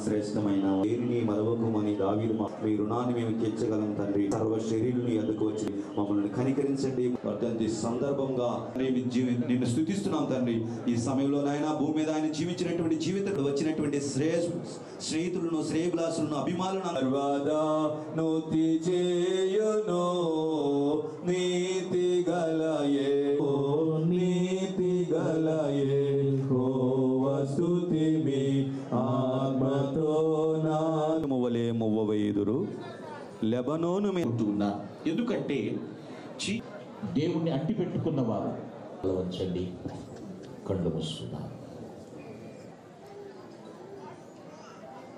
శ్రేష్టమైన పేరుని మరవకమని దావీదు మీ రుణాన్ని మేము తీర్చగలం తండ్రి. సర్వ శరీరుని ఎదుకు వచ్చి మమ్మల్ని కనికరించండి. వర్ధంతి సందర్భంగా నిన్ను స్తుతిస్తున్నాం తండ్రి. ఈ సమయంలో నాయన భూమి మీద ఆయన జీవించినటువంటి జీవితంలో వచ్చినటువంటి స్నేహితులను, శ్రేయభిలాషులను, అభిమానులను సర్వదానుతి చేయును నీతి గలయే నీతి గలయే స్తుతి మీ ఆత్మతో నామవలే మువ్వవేదురు లెబనోను ఉన్నా. ఎందుకంటే దేవుణ్ణి అంటి పెట్టుకున్న వారు వంచండి, కళ్ళు మూసుకున్నారు.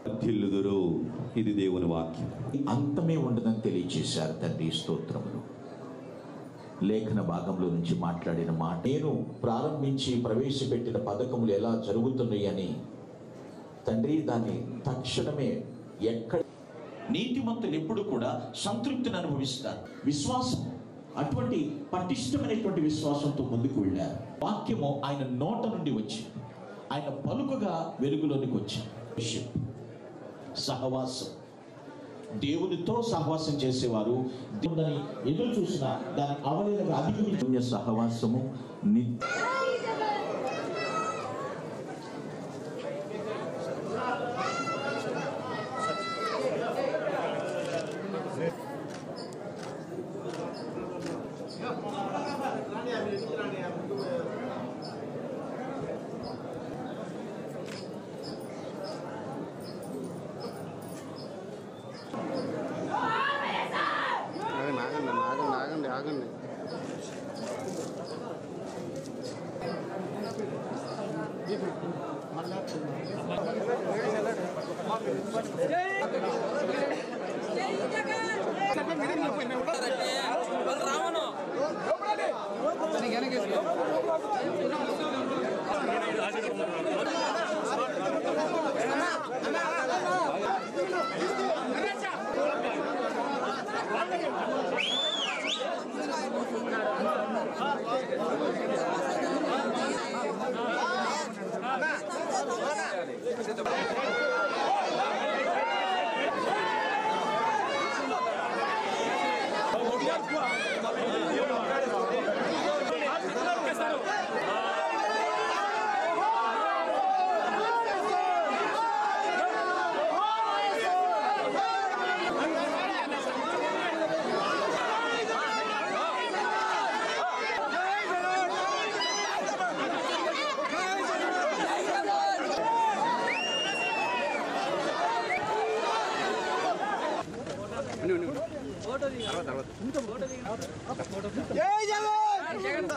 వర్ధిల్లుదురు. ఇది దేవుని వాక్యం. అంతమే ఉండదని తెలియచేశారు తండ్రి. స్తోత్రములు. లేఖన భాగంలో నుంచి మాట్లాడిన మాట, నేను ప్రారంభించి ప్రవేశపెట్టిన పథకములు ఎలా జరుగుతున్నాయి అని తండ్రి దాన్ని తక్షణమే ఎక్కడ నీతిమంతులు ఎప్పుడు కూడా సంతృప్తిని అనుభవిస్తారు. విశ్వాసం అటువంటి పటిష్టమైనటువంటి విశ్వాసంతో ముందుకు వెళ్ళారు. వాక్యము ఆయన నోట నుండి వచ్చి ఆయన పలుకగా వెలుగులోనికి వచ్చి సహవాసం, దేవునితో సహవాసం చేసేవారు దేవుని ఎదురు చూసిన దాని అవలేలుగా అధిగమించే సహవాసము ఆగండి. జై జగన్ జగన్